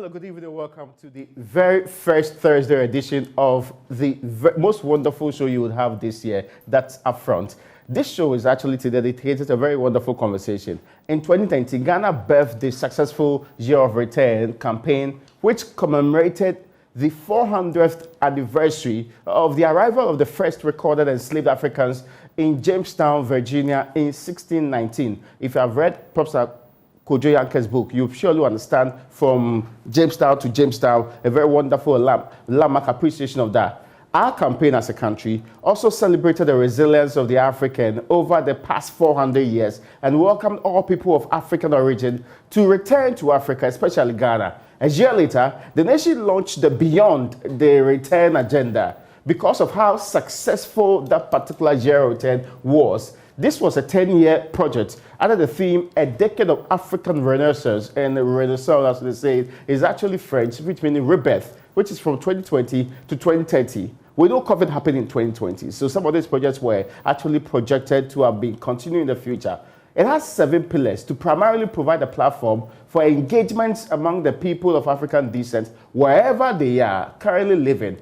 Hello, good evening. Welcome to the very first Thursday edition of the most wonderful show you would have this year. That's UPfront. This show is actually dedicated to a very wonderful conversation. In 2020, Ghana birthed the successful Year of Return campaign, which commemorated the 400th anniversary of the arrival of the first recorded enslaved Africans in Jamestown, Virginia in 1619. If you have read Professor Kojo Yanke's book, you surely understand from Jamestown to Jamestown, a very wonderful landmark appreciation of that. Our campaign as a country also celebrated the resilience of the African over the past 400 years and welcomed all people of African origin to return to Africa, especially Ghana. A year later, the nation launched the Beyond the Return agenda. Because of how successful that particular Year of Return was, this was a 10-year project under the theme, A Decade of African Renaissance. And Renaissance, as they say, is actually French, which means rebirth, which is from 2020 to 2030. We know COVID happened in 2020, so some of these projects were actually projected to have been continuing in the future. It has 7 pillars to primarily provide a platform for engagements among the people of African descent, wherever they are currently living.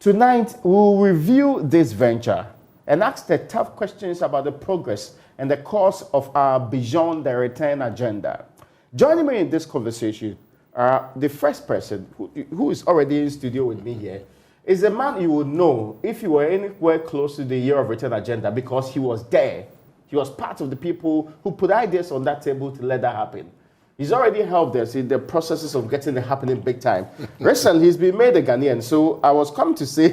Tonight, we'll review this venture and ask the tough questions about the progress and the course of our Beyond the Return agenda. Joining me in this conversation, the first person who is already in studio with me here is a man you would know if you were anywhere close to the Year of Return agenda because he was there. He was part of the people who put ideas on that table to let that happen. He's already helped us in the processes of getting it happening big time. Recently, he's been made a Ghanaian, so I was coming to say,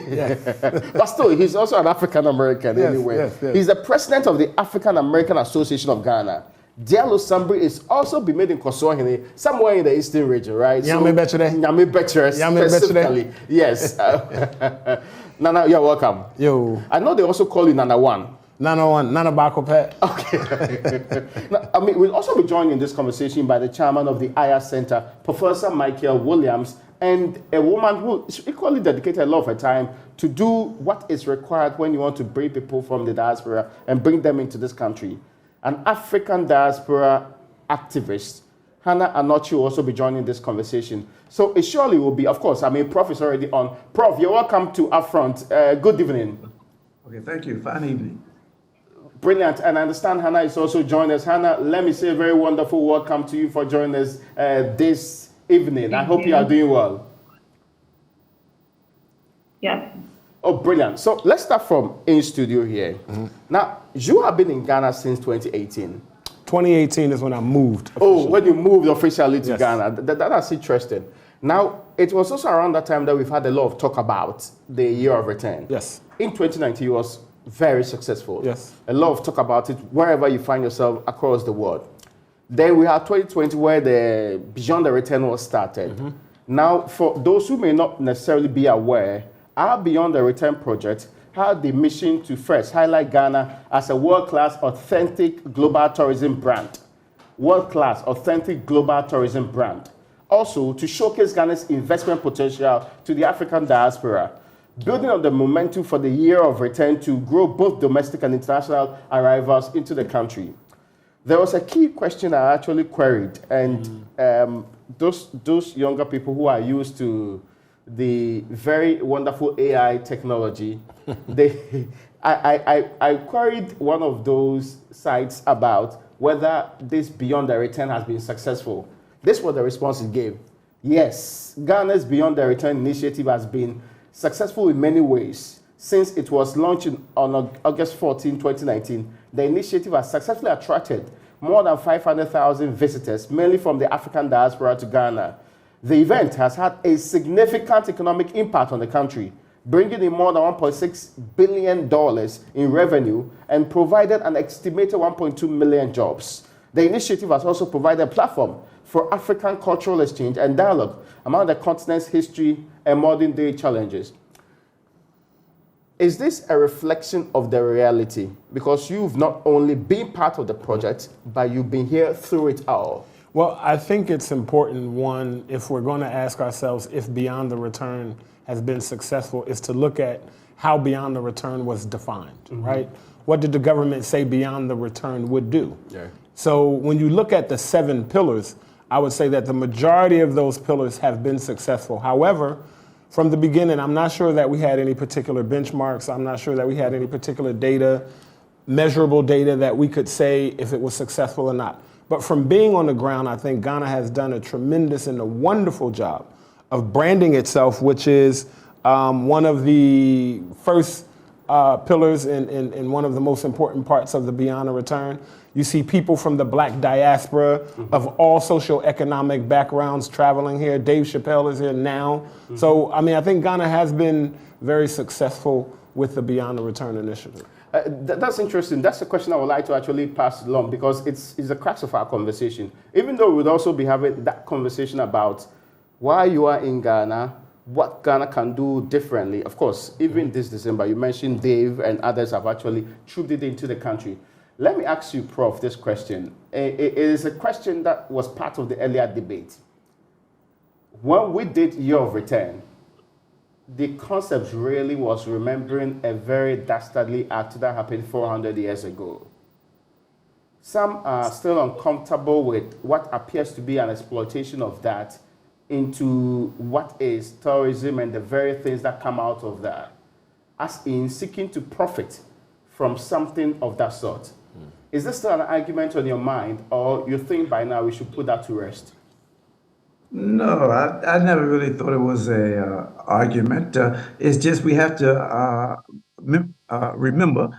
but still, he's also an African-American anyway. Yes. He's the president of the African-American Association of Ghana. Diallo Sambri is also been made in Koswahili, somewhere in the eastern region, right? Yame Betre, specifically. Yes. Nana, you're welcome. Yo. I know they also call you Nana One. Nana Bakopet. Okay. Now, I mean, we'll also be joined in this conversation by the chairman of the IR Center, Professor Michael Williams, and a woman who is equally dedicated a lot of her time to do what is required when you want to bring people from the diaspora and bring them into this country. An African diaspora activist, Hannah Anochi, will also be joining this conversation. So it surely will be, of course, I mean, Prof is already on. Prof, you're welcome to UPfront. Good evening. Okay, thank you. Fine evening. Brilliant. And I understand Hannah is also joining us. Hannah, let me say a very wonderful welcome to you for joining us this evening. I hope you are doing well. Yeah. Oh, brilliant. So let's start from in studio here. Mm-hmm. Now, you have been in Ghana since 2018. 2018 is when I moved. Oh, when you moved officially to Ghana. That's interesting. Now, it was also around that time that we've had a lot of talk about the Year of Return. Yes. In 2019, it was very successful. Yes. A lot of talk about it wherever you find yourself across the world. Then we had 2020 where the Beyond the Return was started. Mm-hmm. Now, for those who may not necessarily be aware, our Beyond the Return project had the mission to first highlight Ghana as a world-class, authentic global tourism brand. World-class, authentic global tourism brand. Also, to showcase Ghana's investment potential to the African diaspora. Building on the momentum for the Year of Return to grow both domestic and international arrivals into the country. There was a key question I actually queried, and those younger people who are used to the very wonderful AI technology, I queried one of those sites about whether this Beyond the Return has been successful. This was the response it gave. Yes, Ghana's Beyond the Return initiative has been successful in many ways. Since it was launched on August 14, 2019, the initiative has successfully attracted more than 500,000 visitors, mainly from the African diaspora to Ghana. The event has had a significant economic impact on the country, bringing in more than $1.6 billion in revenue and provided an estimated 1.2 million jobs. The initiative has also provided a platform for African cultural exchange and dialogue among the continent's history and modern day challenges. Is this a reflection of the reality? Because you've not only been part of the project, but you've been here through it all. Well, I think it's important, one, if we're going to ask ourselves if Beyond the Return has been successful, is to look at how Beyond the Return was defined, right? What did the government say Beyond the Return would do? Yeah. So when you look at the 7 pillars, I would say that the majority of those pillars have been successful. However, from the beginning, I'm not sure that we had any particular benchmarks. I'm not sure that we had any particular data, measurable data that we could say if it was successful or not. But from being on the ground, I think Ghana has done a tremendous and a wonderful job of branding itself, which is one of the first pillars and one of the most important parts of the Beyond the Return. You see people from the Black diaspora of all socioeconomic backgrounds traveling here. Dave Chappelle is here now. So, I mean, I think Ghana has been very successful with the Beyond the Return initiative. That's interesting. That's a question I would like to actually pass along because it's the crux of our conversation. Even though we would also be having that conversation about why you are in Ghana, what Ghana can do differently. Of course, even this December, you mentioned Dave and others have actually trooped it into the country. Let me ask you, Prof, this question. It is a question that was part of the earlier debate. When we did Year of Return, the concept really was remembering a very dastardly act that happened 400 years ago. Some are still uncomfortable with what appears to be an exploitation of that into what is tourism and the very things that come out of that, as in seeking to profit from something of that sort. Is this still an argument on your mind, or you think by now we should put that to rest? No, I never really thought it was a argument. It's just we have to remember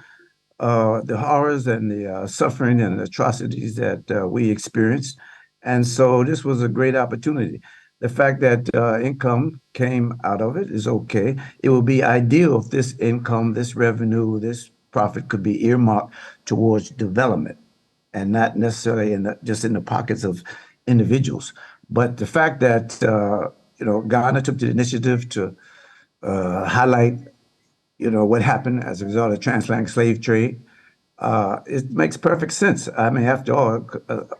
the horrors and the suffering and atrocities that we experienced. And so this was a great opportunity. The fact that income came out of it is okay. It would be ideal if this income, this revenue, this profit could be earmarked towards development and not necessarily just in the pockets of individuals. But the fact that Ghana took the initiative to highlight what happened as a result of transatlantic slave trade, it makes perfect sense. I mean, after all,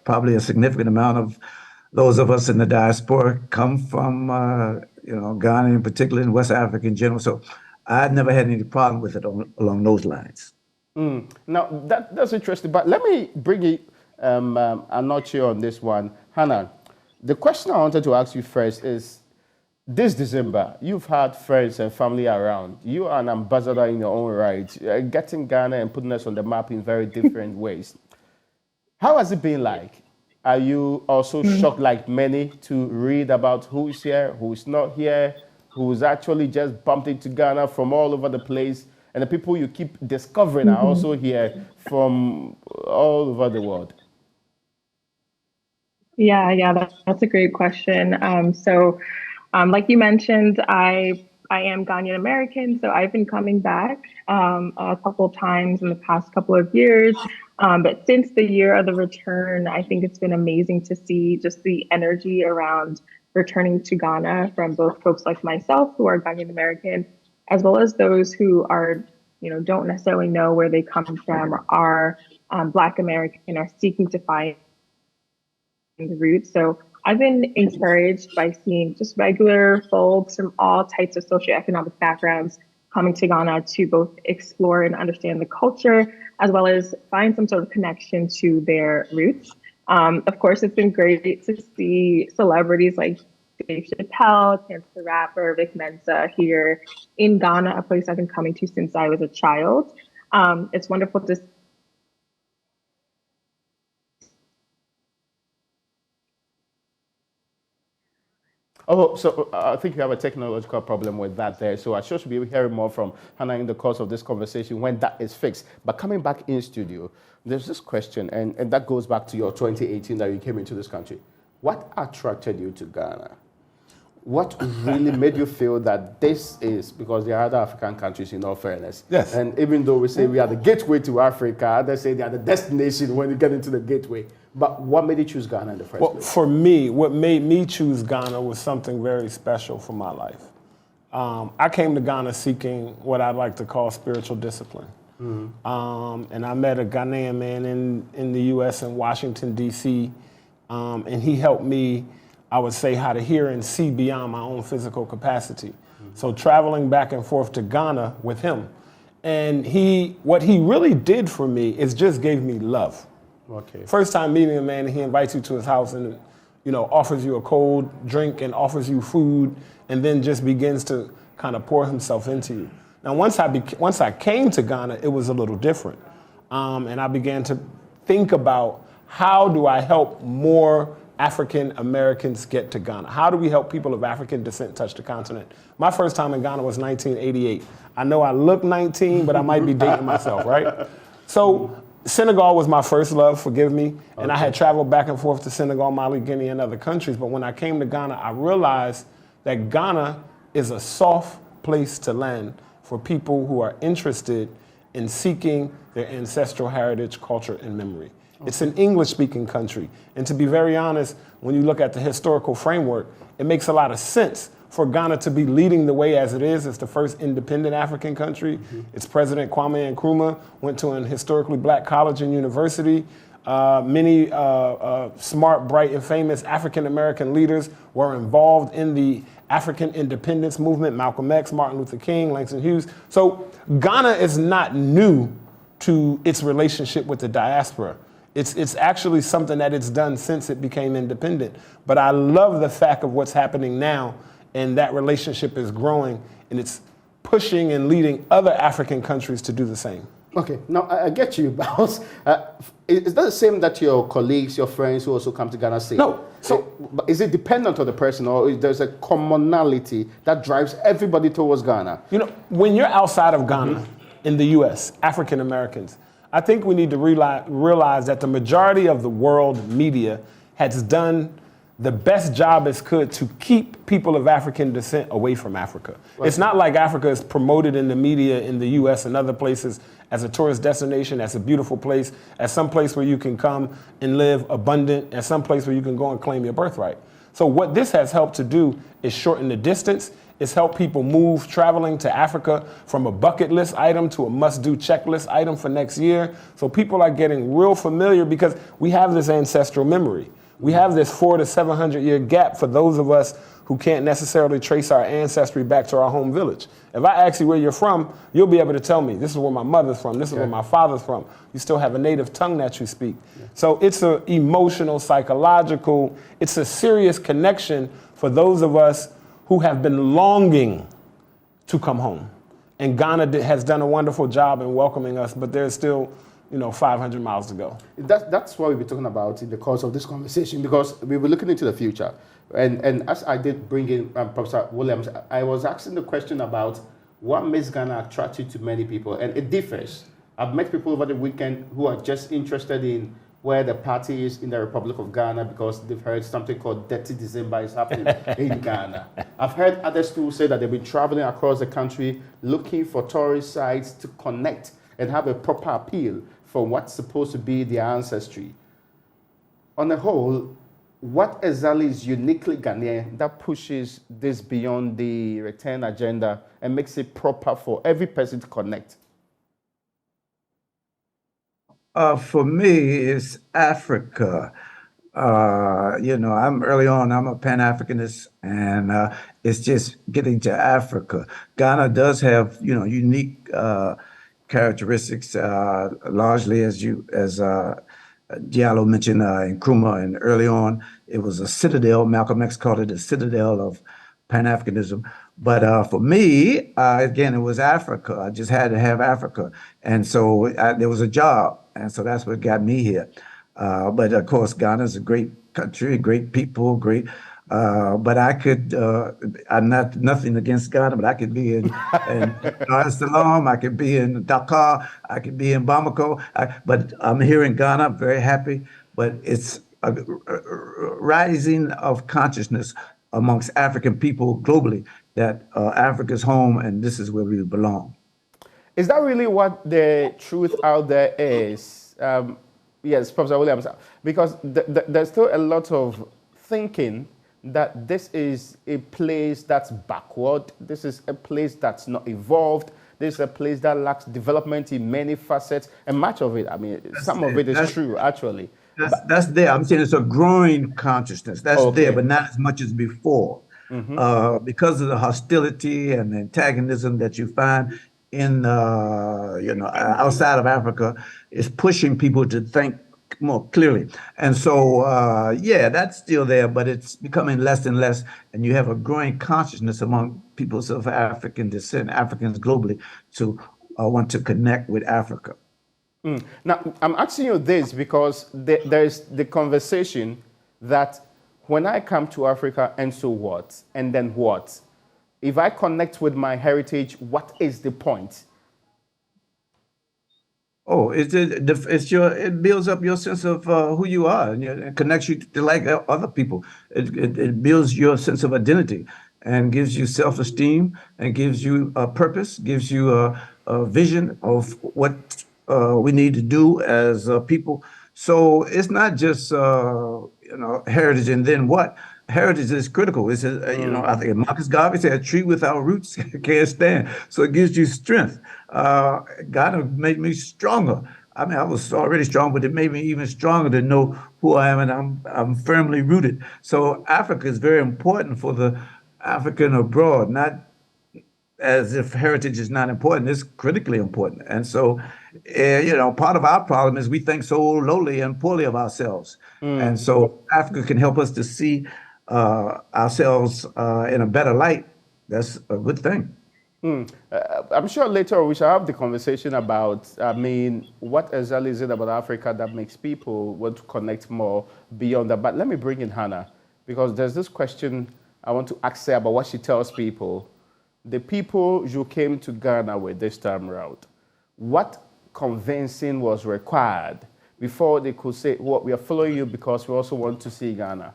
probably a significant amount of those of us in the diaspora come from Ghana in particular, and West Africa in general. So I never had any problem with it along those lines. Now, that's interesting, but let me bring it a notch here on this one. Hannah, the question I wanted to ask you first is, this December, you've had friends and family around. You are an ambassador in your own right, getting Ghana and putting us on the map in very different ways. How has it been like? Are you also shocked, like many, to read about who's here, who's not here, who's actually just bumped into Ghana from all over the place, and the people you keep discovering are also here from all over the world? Yeah, that's a great question. Like you mentioned, I am Ghanaian American, so I've been coming back a couple times in the past couple of years. But since the year of the return, I think it's been amazing to see just the energy around returning to Ghana from both folks like myself who are Ghanaian American, as well as those who are, don't necessarily know where they come from or are Black American or seeking to find the roots. So I've been encouraged by seeing just regular folks from all types of socioeconomic backgrounds coming to Ghana to both explore and understand the culture, as well as find some sort of connection to their roots. Of course, it's been great to see celebrities like Dave Chappelle, Chance the Rapper, Vic Mensa here in Ghana, a place I've been coming to since I was a child. It's wonderful to Oh, so I think you have a technological problem with that there. So I should be hearing more from Hannah in the course of this conversation when that is fixed. But coming back in studio, there's this question, and that goes back to your 2018 that you came into this country. What attracted you to Ghana? What really made you feel that this is, because there are other African countries in all fairness. Yes. And even though we say we are the gateway to Africa, others say they are the destination when you get into the gateway. But what made you choose Ghana in the first place? For me, what made me choose Ghana was something very special for my life. I came to Ghana seeking what I'd like to call spiritual discipline. And I met a Ghanaian man in the U.S. in Washington, D.C., and he helped me, I would say, how to hear and see beyond my own physical capacity. So traveling back and forth to Ghana with him, and what he really did for me is just gave me love. Okay. First time meeting a man, he invites you to his house, and offers you a cold drink and offers you food, and then just begins to kind of pour himself into you. Now, once I came to Ghana, it was a little different, and I began to think about how do I help more African Americans get to Ghana? How do we help people of African descent touch the continent? My first time in Ghana was 1988. I know I look 19, but I might be dating myself, right? So Senegal was my first love, forgive me, and I had traveled back and forth to Senegal, Mali, Guinea, and other countries, but when I came to Ghana, I realized that Ghana is a soft place to land for people who are interested in seeking their ancestral heritage, culture, and memory. It's an English-speaking country. And to be very honest, when you look at the historical framework, it makes a lot of sense for Ghana to be leading the way as it is. It's the first independent African country. Its president, Kwame Nkrumah, went to an historically black college and university. Many smart, bright, and famous African-American leaders were involved in the African independence movement, Malcolm X, Martin Luther King, Langston Hughes. So Ghana is not new to its relationship with the diaspora. It's actually something that it's done since it became independent. But I love the fact of what's happening now, and that relationship is growing, and it's pushing and leading other African countries to do the same. Okay, now I get you, Bounce. Is that the same that your colleagues, your friends who also come to Ghana say? No. So, is it dependent on the person, or is there a commonality that drives everybody towards Ghana? When you're outside of Ghana, in the U.S., African Americans, I think we need to realize that the majority of the world media has done the best job it could to keep people of African descent away from Africa. Right. It's not like Africa is promoted in the media in the U.S. and other places as a tourist destination, as a beautiful place, as some place where you can come and live abundant, as some place where you can go and claim your birthright. So what this has helped to do is shorten the distance. It's helped people move traveling to Africa from a bucket list item to a must-do checklist item for next year. So people are getting real familiar because we have this ancestral memory. We have this 400 to 700 year gap for those of us who can't necessarily trace our ancestry back to our home village. If I ask you where you're from, you'll be able to tell me, this is where my mother's from, this is where my father's from. You still have a native tongue that you speak. Yeah. So it's an emotional, psychological, it's a serious connection for those of us who have been longing to come home. And Ghana has done a wonderful job in welcoming us, but there's still 500 miles to go. That's what we'll be talking about in the course of this conversation, because we were looking into the future. And as I did bring in Professor Williams, I was asking the question about what makes Ghana attractive to many people, and it differs. I've met people over the weekend who are just interested in where the party is in the Republic of Ghana because they've heard something called Dirty December is happening in Ghana. I've heard others too say that they've been traveling across the country looking for tourist sites to connect and have a proper appeal for what's supposed to be their ancestry. On the whole, what exactly is uniquely Ghanaian that pushes this beyond the return agenda and makes it proper for every person to connect? For me, it's Africa. I'm early on, I'm a Pan-Africanist, and it's just getting to Africa. Ghana does have, unique characteristics, largely as Diallo mentioned Nkrumah, and early on, it was a citadel. Malcolm X called it a citadel of Pan-Africanism. But for me, again, it was Africa. I just had to have Africa. And so there was a job. And so that's what got me here. But of course, Ghana's a great country, great people, great. But I could, I'm not nothing against Ghana, but I could be in Dar es Salaam, I could be in Dakar, I could be in Bamako. But I'm here in Ghana, I'm very happy. But it's a rising of consciousness amongst African people globally that Africa's home and this is where we belong. Is that really what the truth out there is? Yes, Professor Williams, because there's still a lot of thinking that this is a place that's backward, this is a place that's not evolved, this is a place that lacks development in many facets, and much of it, some of it is true, actually. That's there. I'm saying it's a growing consciousness. That's there, but not as much as before. Because of the hostility and the antagonism that you find in, outside of Africa, is pushing people to think more clearly. And so, yeah, that's still there, but it's becoming less and less. And you have a growing consciousness among peoples of African descent, Africans globally, to want to connect with Africa. Now, I'm asking you this because there's the conversation that when I come to Africa, and so what? And then what? If I connect with my heritage, what is the point? Oh, it builds up your sense of who you are, and it connects you to like other people. It builds your sense of identity and gives you self-esteem and gives you a purpose, gives you a vision of what we need to do as people. So it's not just heritage and then what. Heritage is critical. It's I think Marcus Garvey said, "A tree without roots can't stand." So it gives you strength. God made me stronger. I mean, I was already strong, but it made me even stronger to know who I am, and I'm firmly rooted. So Africa is very important for the African abroad, not as if heritage is not important. It's critically important. And so, part of our problem is we think so lowly and poorly of ourselves. And so Africa can help us to see ourselves in a better light. That's a good thing. I'm sure later we shall have the conversation about, what exactly is it about Africa that makes people want to connect more beyond that. But let me bring in Hannah, because there's this question I want to ask her about what she tells people. The people you came to Ghana with this time around, what convincing was required before they could say, well, we are following you because we also want to see Ghana?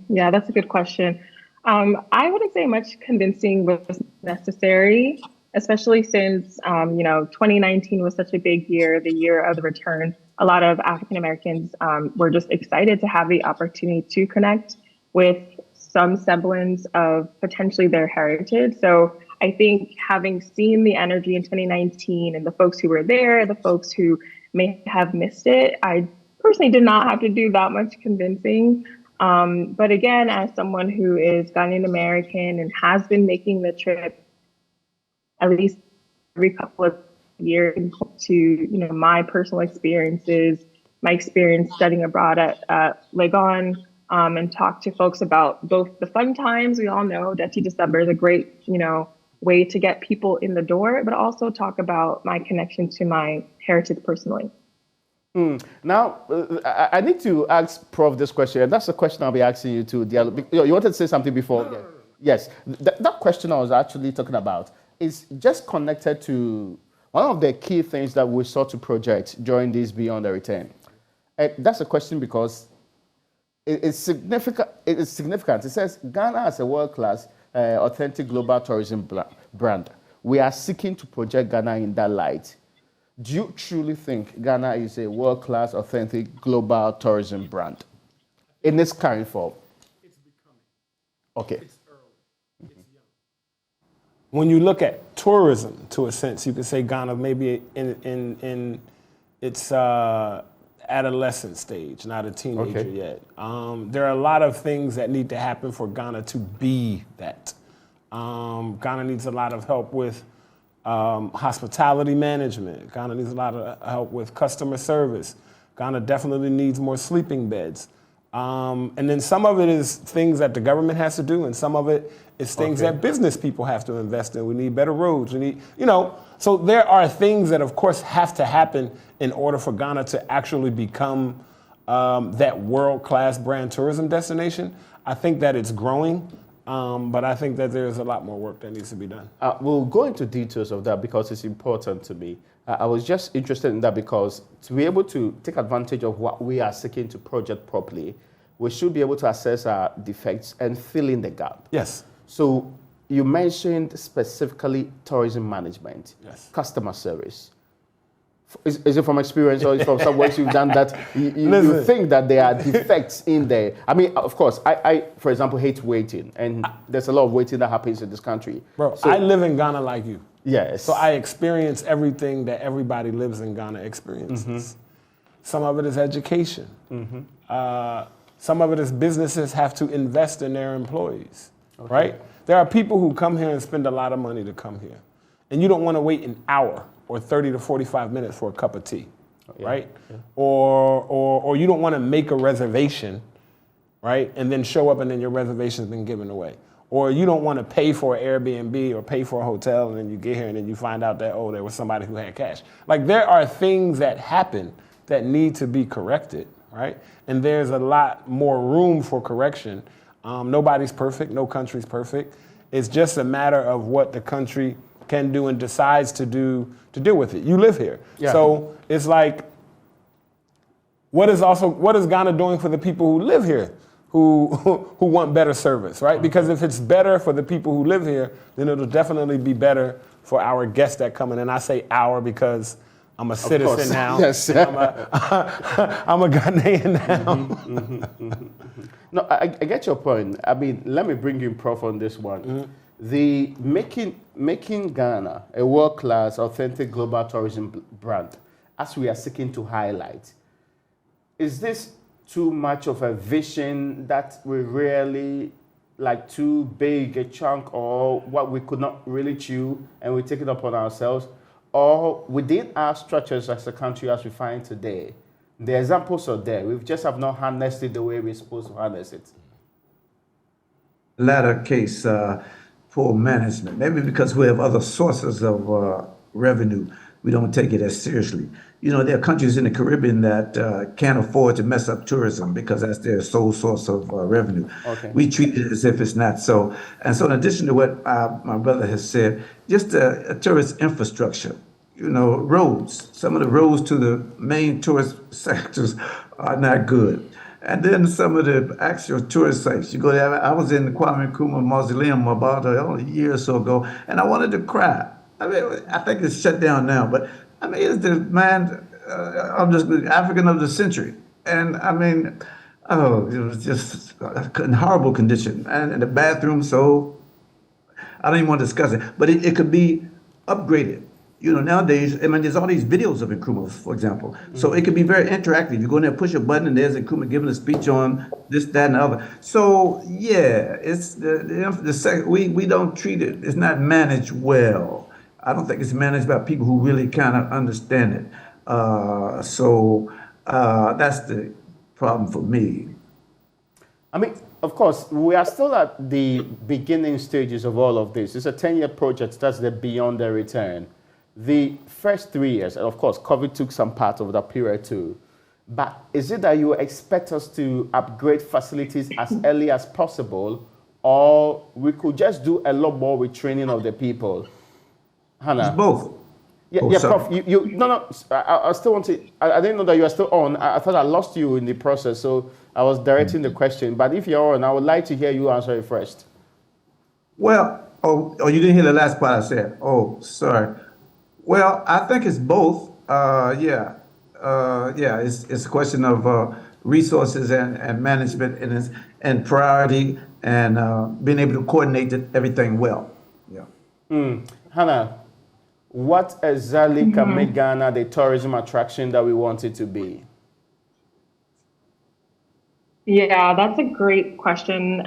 Yeah, that's a good question. I wouldn't say much convincing was necessary, especially since 2019 was such a big year, the year of the return. A lot of African Americans were just excited to have the opportunity to connect with some semblance of potentially their heritage. So I think having seen the energy in 2019 and the folks who were there, the folks who may have missed it, I personally did not have to do that much convincing. But again, as someone who is Ghanaian American and has been making the trip at least every couple of years to my personal experiences, my experience studying abroad at Legon, and talk to folks about both the fun times. We all know Deti December is a great way to get people in the door, but also talk about my connection to my heritage personally. Now, I need to ask Prof this question, and that's the question I'll be asking you too. You wanted to say something before? No. Yes. That question I was actually talking about is just connected to one of the key things that we sought to project during this Beyond the Return. And that's a question because it's significant. It is significant. It says Ghana as a world-class, authentic global tourism brand. We are seeking to project Ghana in that light. Do you truly think Ghana is a world-class, authentic, global tourism brand in its current form? It's becoming. Okay. It's early. It's young. When you look at tourism, to a sense, you could say Ghana maybe in its adolescent stage, not a teenager yet. There are a lot of things that need to happen for Ghana to be that. Ghana needs a lot of help with hospitality management. Ghana needs a lot of help with customer service. Ghana definitely needs more sleeping beds. And then some of it is things that the government has to do, and some of it is things that business people have to invest in. We need better roads. We need, so there are things that, of course, have to happen in order for Ghana to actually become that world-class brand tourism destination. I think that it's growing. But I think that there's a lot more work that needs to be done. We'll go into details of that because it's important to me. I was just interested in that because to be able to take advantage of what we are seeking to project properly, we should be able to assess our defects and fill in the gap. Yes. So you mentioned specifically tourism management, customer service. Is it from experience or is it from some work you've done that you think that there are defects in there? I mean, of course, I, for example, hate waiting. And there's a lot of waiting that happens in this country. Bro, so, I live in Ghana like you. Yes. So I experience everything that everybody lives in Ghana experiences. Mm-hmm. Some of it is education. Mm-hmm. Some of it is businesses have to invest in their employees, right? There are people who come here and spend a lot of money to come here. And you don't want to wait an hour or 30 to 45 minutes for a cup of tea, right? Yeah. Or you don't want to make a reservation, right? And then show up and then your reservation's been given away. Or you don't want to pay for an Airbnb or pay for a hotel and then you get here and then you find out that, oh, there was somebody who had cash. Like there are things that happen that need to be corrected, right? And there's a lot more room for correction. Nobody's perfect, no country's perfect. It's just a matter of what the country can do and decides to do to deal with it. You live here. Yeah. So it's like, what is Ghana doing for the people who live here who want better service, right? Because if it's better for the people who live here, then it'll definitely be better for our guests that come in. And I say our because I'm a citizen now. Yes. I'm a Ghanaian now. No, I get your point. I mean, let me bring in Prof on this one. The making Ghana a world-class, authentic global tourism brand, as we are seeking to highlight, is this too much of a vision that we really like too big a chunk, or what we could not really chew and we take it upon ourselves? Or within our structures as a country as we find today, the examples are there. We just have not harnessed it the way we're supposed to harness it. Latter case, poor management. Maybe because we have other sources of revenue, we don't take it as seriously. You know, there are countries in the Caribbean that can't afford to mess up tourism because that's their sole source of revenue. Okay. We treat it as if it's not so. And so in addition to what my brother has said, just a tourist infrastructure, you know, roads. Some of the roads to the main tourist sectors are not good. And then some of the actual tourist sites. You go there, I was in the Kwame Nkrumah Mausoleum about a year or so ago, and I wanted to cry. I mean, I think it's shut down now, but I mean, it's the man of the African of the century. And I mean, it was just in horrible condition. And the bathroom, so I don't even want to discuss it, but it could be upgraded. You know, nowadays, I mean, there's all these videos of Nkrumah, for example. So it can be very interactive. You go in there, push a button, and there's Nkrumah giving a speech on this, that, and the other. So, yeah, it's we don't treat it. It's not managed well. I don't think it's managed by people who really kind of understand it. So that's the problem for me. I mean, of course, we are still at the beginning stages of all of this. It's a 10-year project. That's the beyond the return. The first 3 years, and of course, COVID took some part of that period too. But is it that you expect us to upgrade facilities as early as possible, or we could just do a lot more with training of the people? Hannah? It's both. Yeah, both, yeah, Prof. No. I still want to. I didn't know that you are still on. I thought I lost you in the process, so I was directing the question. But if you're on, I would like to hear you answer it first. Well, you didn't hear the last part I said. Oh, sorry. Well, I think it's both. It's a question of resources and management and priority and being able to coordinate everything well. Yeah. Hannah, what exactly can make Ghana the tourism attraction that we want it to be? Yeah, that's a great question.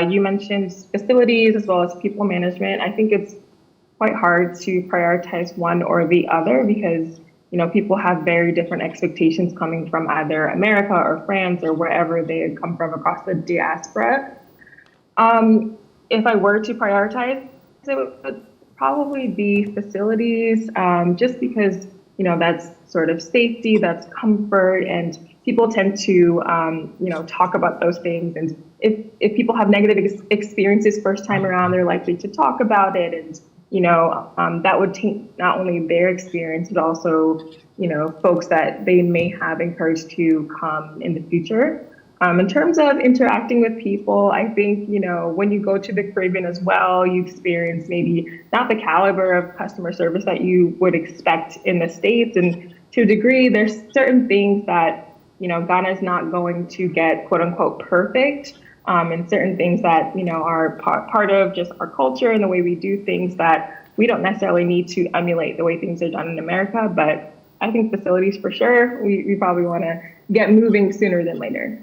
You mentioned facilities as well as people management. I think it's quite hard to prioritize one or the other because, you know, people have very different expectations coming from either America or France or wherever they had come from across the diaspora. If I were to prioritize, it would probably be facilities, just because, you know, that's sort of safety, that's comfort, and people tend to, talk about those things. And if people have negative experiences first time around, they're likely to talk about it. And, that would taint not only their experience, but also, folks that they may have encouraged to come in the future. In terms of interacting with people, I think, when you go to the Caribbean as well, you experience maybe not the caliber of customer service that you would expect in the States. And to a degree, there's certain things that, Ghana is not going to get, quote unquote, perfect. And certain things that, are part of just our culture and the way we do things that we don't necessarily need to emulate the way things are done in America. But I think facilities for sure, we probably want to get moving sooner than later.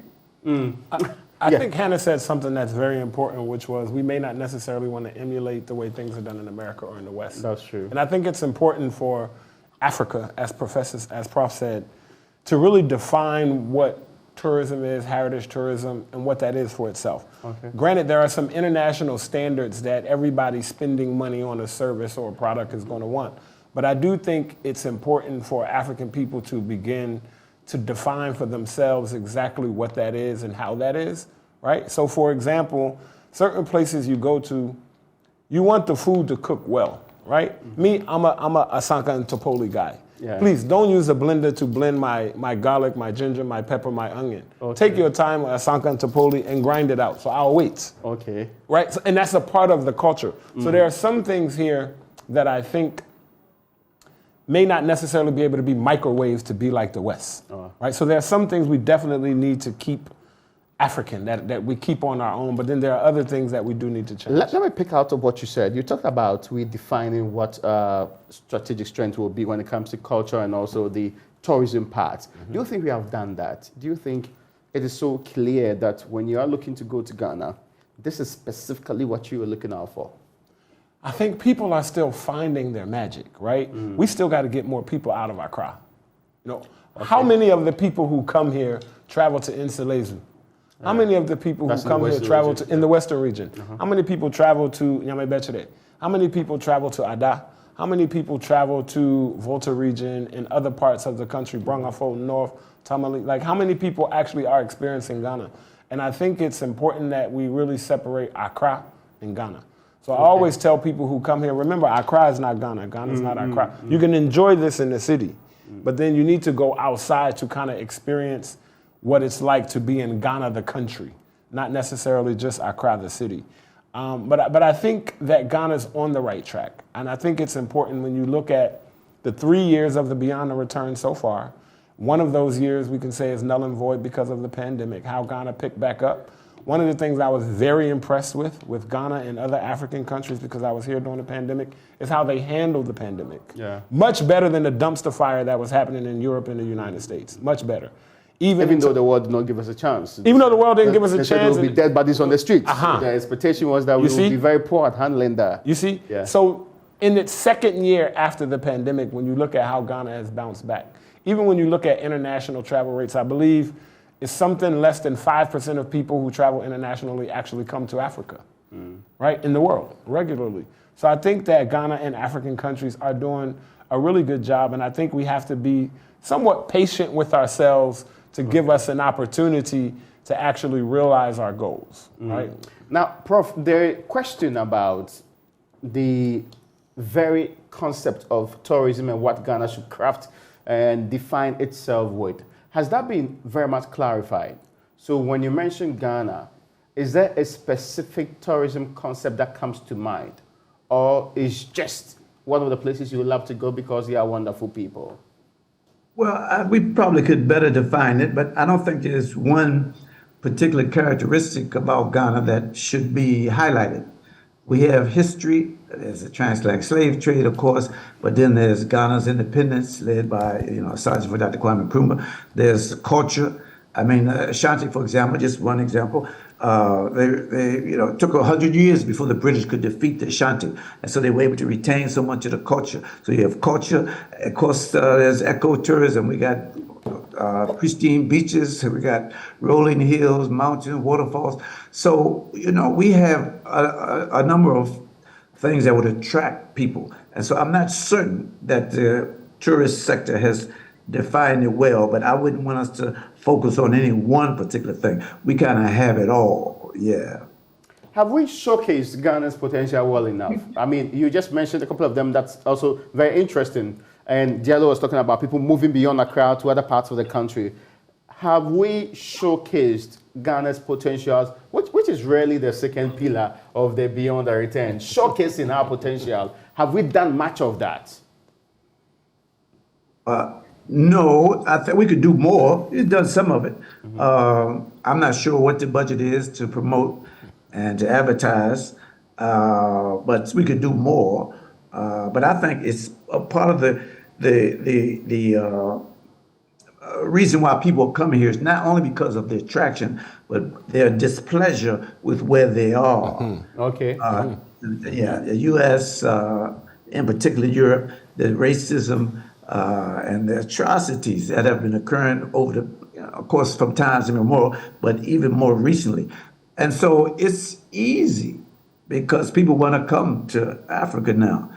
I think Hannah said something that's very important, which was we may not necessarily want to emulate the way things are done in America or in the West. That's true. And I think it's important for Africa, as Prof said, to really define what tourism is, heritage tourism, and what that is for itself. Okay. Granted, there are some international standards that everybody spending money on a service or a product is going to want. But I do think it's important for African people to begin to define for themselves exactly what that is and how that is, right? So for example, certain places you go to, you want the food to cook well, right? Mm-hmm. Me, I'm a Asanka and Topoli guy. Yeah. Please don't use a blender to blend my garlic, my ginger, my pepper, my onion. Okay. Take your time, Asanka and Topoli, and grind it out. So I'll wait. Okay. Right? So, and that's a part of the culture. Mm-hmm. So there are some things here that I think may not necessarily be able to be microwaved to be like the West. Right? So there are some things we definitely need to keep African, that we keep on our own, but then there are other things that we do need to change. Let me pick out of what you said. You talked about redefining what strategic strength will be when it comes to culture and also the tourism part. Mm-hmm. Do you think we have done that? Do you think it is so clear that when you are looking to go to Ghana, this is specifically what you are looking out for? I think people are still finding their magic, right? Mm. We still got to get more people out of Accra. You know, how many of the people who come here travel to Nselezu? How many of the people who come here travel to in the Western region? How many people travel to Nyamebechere? How many people travel to Ada? How many people travel to Volta region and other parts of the country, Brongafo, North, Tamale? Like, how many people actually are experiencing Ghana? And I think it's important that we really separate Accra and Ghana. So I always tell people who come here, remember, Accra is not Ghana. Ghana is not Accra. You can enjoy this in the city, but then you need to go outside to kind of experience what it's like to be in Ghana, the country, not necessarily just Accra, the city. But I think that Ghana's on the right track. And I think it's important when you look at the 3 years of the Beyond the Return so far. One of those years we can say is null and void because of the pandemic, how Ghana picked back up. One of the things I was very impressed with Ghana and other African countries, because I was here during the pandemic, is how they handled the pandemic. Yeah. Much better than the dumpster fire that was happening in Europe and the United States. Much better. Even though the world did not give us a chance. Even though the world didn't give us a chance. There will be dead bodies on the streets. The expectation was that we would be very poor at handling that. You see? Yeah. So in its second year after the pandemic, when you look at how Ghana has bounced back, even when you look at international travel rates, I believe it's something less than 5% of people who travel internationally actually come to Africa, right? In the world, regularly. So I think that Ghana and African countries are doing a really good job, and I think we have to be somewhat patient with ourselves to give us an opportunity to actually realize our goals, right? Now, Prof, there is a question about the very concept of tourism and what Ghana should craft and define itself with. Has that been very much clarified? So when you mention Ghana, is there a specific tourism concept that comes to mind? Or is just one of the places you would love to go because you are wonderful people? Well, we probably could better define it, but I don't think there's one particular characteristic about Ghana that should be highlighted. We have history. There's the transatlantic slave trade, of course, but then there's Ghana's independence led by, Sergeant for Dr. Kwame Nkrumah. There's culture. I mean, Ashanti, for example, just one example. It took 100 years before the British could defeat the Ashanti, and so they were able to retain so much of the culture. So you have culture. Of course, there's ecotourism. We got pristine beaches. We got rolling hills, mountains, waterfalls. So we have a number of things that would attract people, and so I'm not certain that the tourist sector has defined it well, but I wouldn't want us to focus on any one particular thing. We kind of have it all, yeah. Have we showcased Ghana's potential well enough? I mean, you just mentioned a couple of them that's also very interesting. And Diallo was talking about people moving beyond Accra to other parts of the country. Have we showcased Ghana's potentials, which is really the second pillar of the Beyond the Return, showcasing our potential? Have we done much of that? No, I think we could do more. We've done some of it. I'm not sure what the budget is to promote and to advertise, but we could do more. But I think it's a part of the reason why people come here is not only because of the attraction, but their displeasure with where they are. Okay. Yeah, the U.S., in particular Europe, the racism, and the atrocities that have been occurring over the, of course, from times immemorial, but even more recently. And so it's easy because people want to come to Africa now.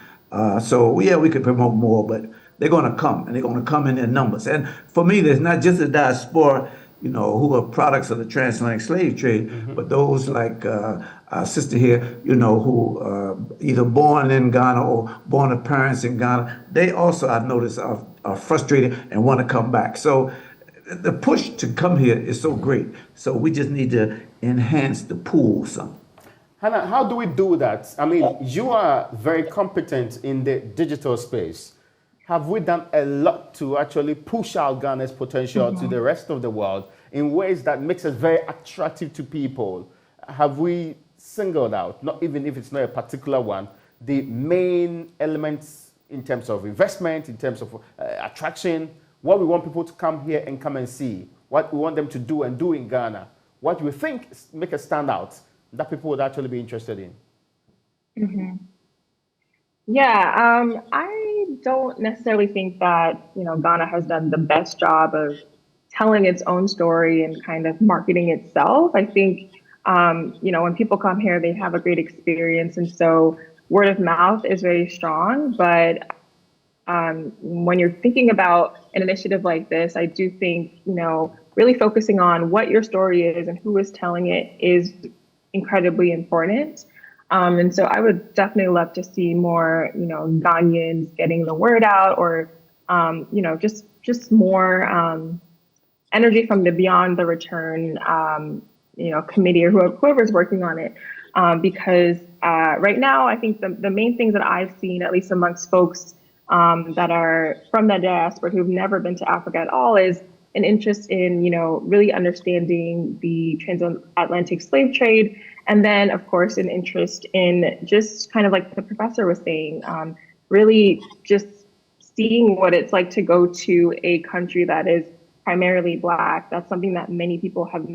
So yeah, we could promote more, but they're going to come, and they're going to come in their numbers. And for me, there's not just the diaspora, who are products of the transatlantic slave trade, but those like our sister here, who either born in Ghana or born to parents in Ghana. They also, I've noticed, are frustrated and want to come back. So the push to come here is so great. So we just need to enhance the pool some. Hannah, how do we do that? I mean, you are very competent in the digital space. Have we done a lot to actually push out Ghana's potential to the rest of the world in ways that makes us very attractive to people? Have we singled out, not even if it's not a particular one, the main elements in terms of investment, in terms of attraction, what we want people to come here and come and see, what we want them to do and do in Ghana, what we think make us stand out that people would actually be interested in? Yeah, I don't necessarily think that, Ghana has done the best job of telling its own story and kind of marketing itself. I think, when people come here, they have a great experience. And so word of mouth is very strong. But when you're thinking about an initiative like this, I do think, really focusing on what your story is and who is telling it is incredibly important. And so I would definitely love to see more, Ghanaians getting the word out, or, just more energy from the Beyond the Return, committee, or whoever's working on it. Because right now, I think the main things that I've seen, at least amongst folks that are from the diaspora who've never been to Africa at all, is an interest in, really understanding the transatlantic slave trade. And then, of course, an interest in just kind of like the professor was saying, really just seeing what it's like to go to a country that is primarily Black. That's something that many people have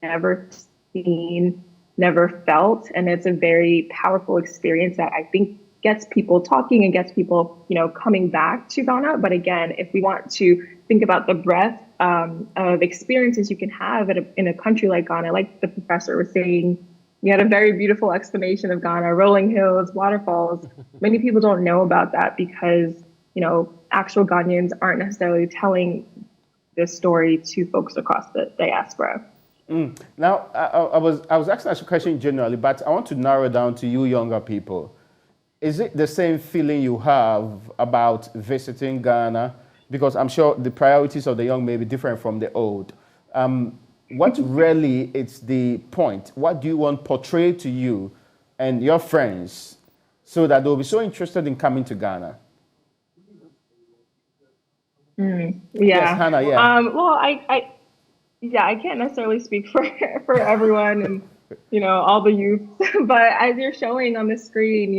never seen, never felt. And it's a very powerful experience that I think gets people talking and gets people, coming back to Ghana. But again, if we want to think about the breadth of experiences you can have in a country like Ghana, like the professor was saying, you had a very beautiful explanation of Ghana, rolling hills, waterfalls. Many people don't know about that because, actual Ghanaians aren't necessarily telling this story to folks across the diaspora. Now, I was asking that question generally, but I want to narrow down to you younger people. Is it the same feeling you have about visiting Ghana? Because I'm sure the priorities of the young may be different from the old. What really is the point? What do you want portrayed to you and your friends so that they'll be so interested in coming to Ghana? Yeah. Yes, Hannah, yeah. Well, I can't necessarily speak for everyone and, all the youth, but as you're showing on the screen,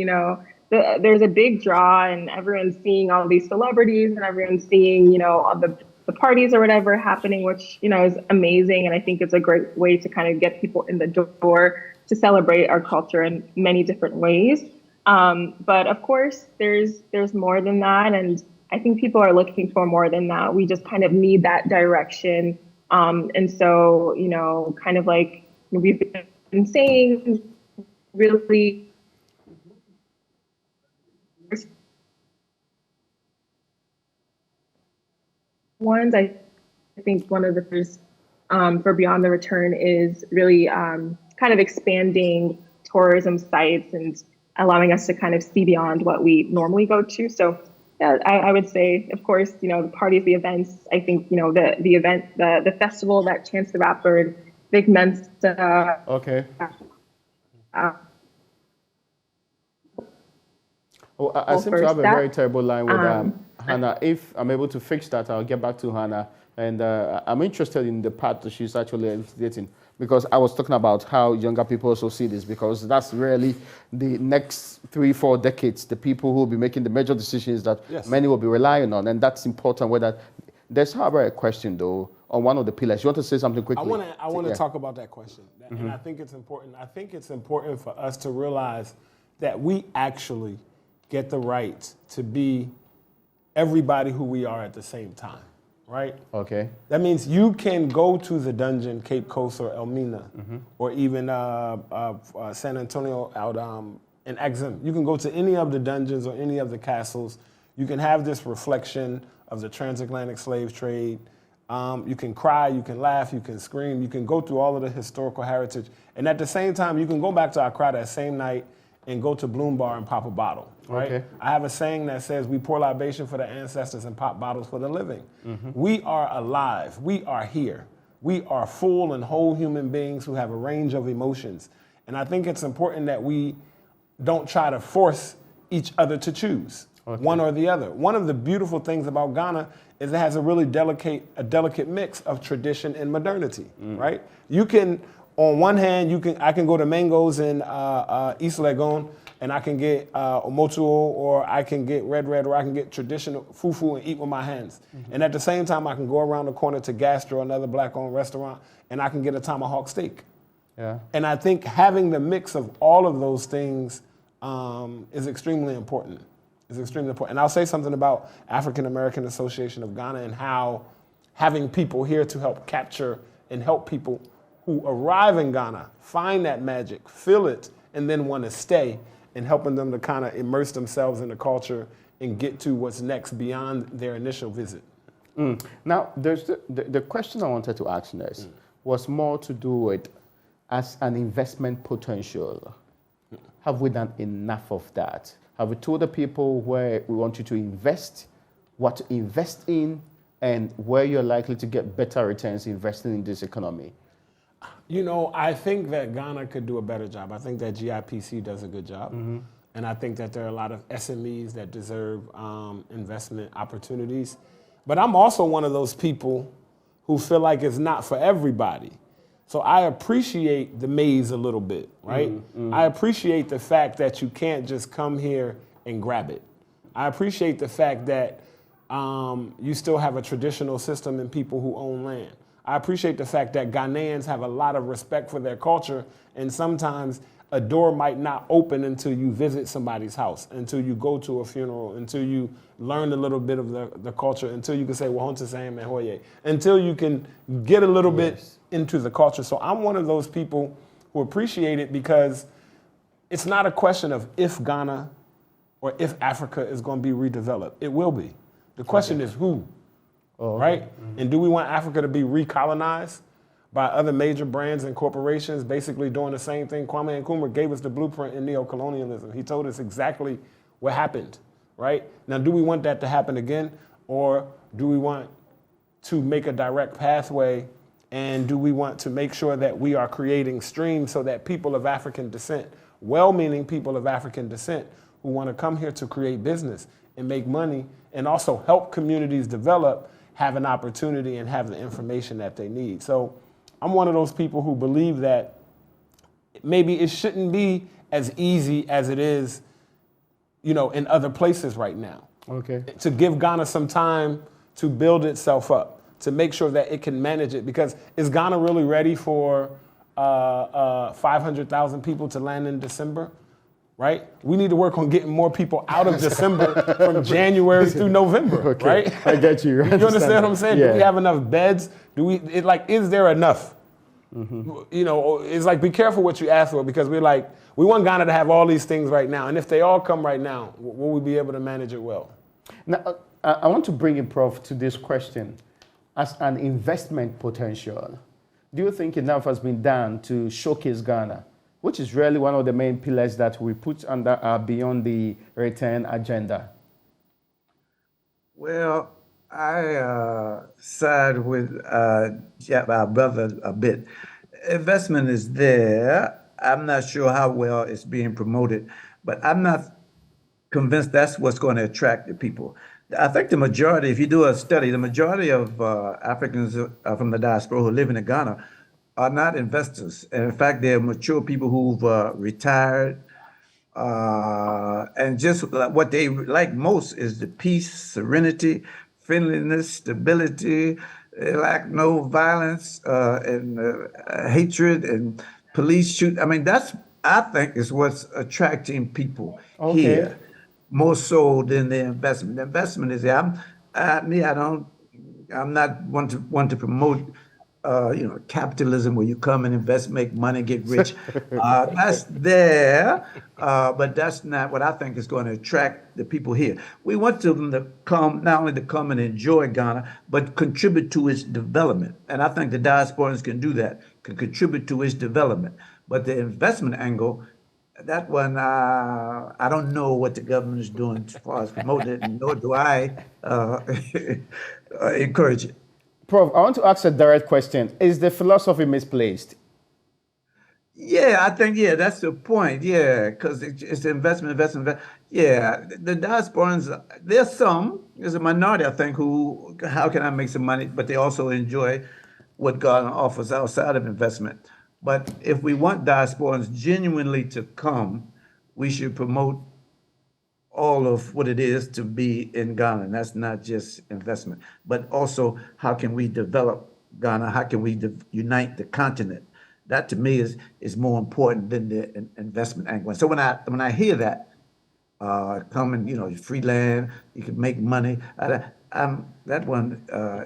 there's a big draw and everyone's seeing all these celebrities and everyone's seeing, all the parties or whatever happening, which, is amazing. And I think it's a great way to kind of get people in the door to celebrate our culture in many different ways. But of course, there's more than that. And I think people are looking for more than that. We just kind of need that direction. And so, kind of like we've been saying, really ones, I think one of the first for Beyond the Return is really kind of expanding tourism sites and allowing us to kind of see beyond what we normally go to. So yeah, I would say, of course, the parties, the events. I think, the event, the festival that Chance the Rapper and Vic Mensa. Okay. I seem to have a very terrible line with Hannah. If I'm able to fix that, I'll get back to Hannah. And I'm interested in the part that she's actually elucidating, because I was talking about how younger people also see this, because that's really the next 3-4 decades, the people who will be making the major decisions that many will be relying on. And that's important. Whether there's, however, a question, though, on one of the pillars. You want to say something quickly? I want to talk about that question. And I think it's important. I think it's important for us to realize that we actually get the right to be everybody who we are at the same time, right? Okay. That means you can go to the dungeon, Cape Coast or Elmina, or even San Antonio out in Axum. You can go to any of the dungeons or any of the castles. You can have this reflection of the transatlantic slave trade. You can cry, you can laugh, you can scream, you can go through all of the historical heritage. And at the same time, you can go back to Accra that same night and go to Bloom Bar and pop a bottle, right? Okay. I have a saying that says, we pour libation for the ancestors and pop bottles for the living. We are alive, we are here. We are full and whole human beings who have a range of emotions. And I think it's important that we don't try to force each other to choose one or the other. One of the beautiful things about Ghana is it has a really delicate mix of tradition and modernity, right? You can, on one hand, I can go to Mango's in East Legon and I can get omotuo, or I can get red, or I can get traditional fufu and eat with my hands. And at the same time, I can go around the corner to Gastro, another black-owned restaurant, and I can get a tomahawk steak. Yeah. And I think having the mix of all of those things is extremely important. It's extremely important. And I'll say something about African-American Association of Ghana and how having people here to help capture and help people who arrive in Ghana find that magic, feel it, and then want to stay, and helping them to kind of immerse themselves in the culture and get to what's next beyond their initial visit. Now, there's the question I wanted to ask next was more to do with as an investment potential. Have we done enough of that? Have we told the people where we want you to invest, what to invest in, and where you're likely to get better returns investing in this economy? You know, I think that Ghana could do a better job. I think that GIPC does a good job. And I think that there are a lot of SMEs that deserve investment opportunities. But I'm also one of those people who feel like it's not for everybody. So I appreciate the maze a little bit, right? I appreciate the fact that you can't just come here and grab it. I appreciate the fact that you still have a traditional system and people who own land. I appreciate the fact that Ghanaians have a lot of respect for their culture, and sometimes a door might not open until you visit somebody's house, until you go to a funeral, until you learn a little bit of the culture, until you can say, Wahonta Sam and Hoye, until you can get a little bit into the culture. So I'm one of those people who appreciate it, because it's not a question of if Ghana or if Africa is going to be redeveloped. It will be. The question is who. Right? And do we want Africa to be recolonized by other major brands and corporations basically doing the same thing? Kwame Nkrumah gave us the blueprint in neocolonialism. He told us exactly what happened, right? Now, do we want that to happen again? Or do we want to make a direct pathway, and do we want to make sure that we are creating streams so that people of African descent, well-meaning people of African descent who want to come here to create business and make money and also help communities develop, have an opportunity and have the information that they need. So I'm one of those people who believe that maybe it shouldn't be as easy as it is, you know, in other places right now. Okay. To give Ghana some time to build itself up, to make sure that it can manage it. Because is Ghana really ready for 500,000 people to land in December? Right? We need to work on getting more people out of December from January through November, right? I get you. You understand what I'm saying? Yeah. Do we have enough beds? Is there enough? You know, it's like, be careful what you ask for, because we want Ghana to have all these things right now. And if they all come right now, will we be able to manage it well? Now, I want to bring you, Prof, to this question. As an investment potential, do you think enough has been done to showcase Ghana, which is really one of the main pillars that we put under our Beyond the Return agenda? Well, I side with our brother a bit. Investment is there. I'm not sure how well it's being promoted, but I'm not convinced that's what's going to attract the people. I think the majority, if you do a study, the majority of Africans from the diaspora who live in Ghana are not investors. And in fact, they're mature people who've retired. And just what they like most is the peace, serenity, friendliness, stability. They lack no violence and hatred and police shoot. I mean, I think is what's attracting people here. more so than the investment. The investment is there. I'm not one to promote, capitalism where you come and invest, make money, get rich. That's there, but that's not what I think is going to attract the people here. We want them to come, not only to come and enjoy Ghana, but contribute to its development. And I think the diasporans can do that, can contribute to its development. But the investment angle, that one, I don't know what the government is doing as far as promoting it, nor do I encourage it. Prof, I want to ask a direct question. Is the philosophy misplaced? Yeah, I think, yeah, that's the point. Yeah, because it's investment. Yeah, the diasporans, there's a minority, I think, who, how can I make some money? But they also enjoy what God offers outside of investment. But if we want diasporans genuinely to come, we should promote all of what it is to be in Ghana. And that's not just investment, but also how can we develop Ghana? How can we unite the continent? That to me is more important than the investment angle. So when I hear that, come and free land, you can make money. That one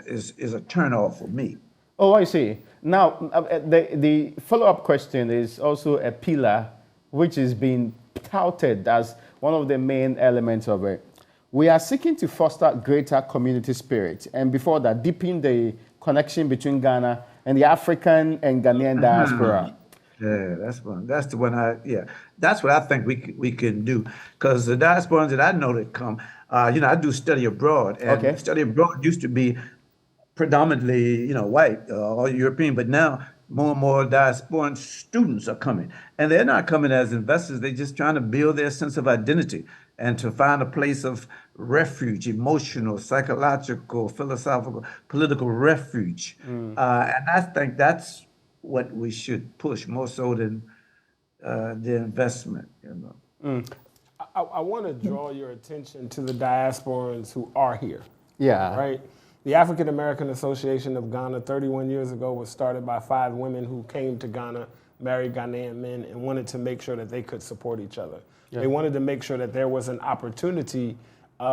is a turnoff for me. Oh, I see. Now, the follow-up question is also a pillar which is being touted as one of the main elements of it. We are seeking to foster greater community spirit, and before that, deepen the connection between Ghana and the African and Ghanaian diaspora. Yeah, that's one. That's the one. That's what I think we can do. Because the diasporans that I know that come, I do study abroad, and Okay. study abroad used to be predominantly, white or European, but now more and more diasporan students are coming, and they're not coming as investors. They're just trying to build their sense of identity and to find a place of refuge, emotional, psychological, philosophical, political refuge. And I think that's what we should push more so than the investment. I want to draw your attention to the diasporans who are here. Yeah. Right? The African-American Association of Ghana 31 years ago was started by 5 women who came to Ghana, married Ghanaian men, and wanted to make sure that they could support each other. Yeah. They wanted to make sure that there was an opportunity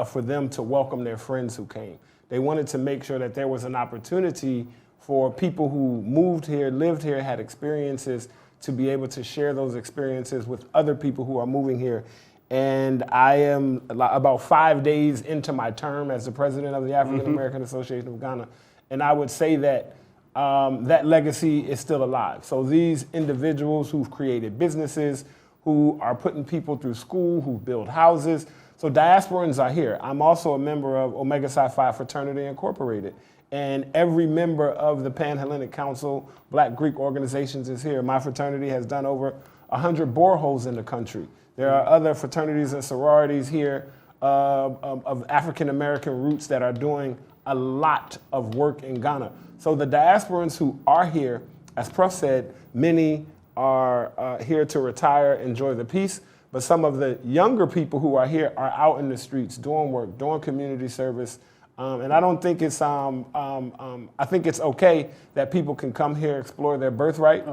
for them to welcome their friends who came. They wanted to make sure that there was an opportunity for people who moved here, lived here, had experiences, to be able to share those experiences with other people who are moving here. And I am about 5 days into my term as the president of the African-American Association of Ghana. And I would say that that legacy is still alive. So these individuals who've created businesses, who are putting people through school, who build houses. So diasporans are here. I'm also a member of Omega Psi Phi Fraternity Incorporated. And every member of the Pan-Hellenic Council, Black Greek organizations is here. My fraternity has done over 100 boreholes in the country. There are other fraternities and sororities here of African-American roots that are doing a lot of work in Ghana. So the diasporans who are here, as Prof said, many are here to retire, enjoy the peace, but some of the younger people who are here are out in the streets doing work, doing community service. And I don't think it's, I think it's okay that people can come here, explore their birthright,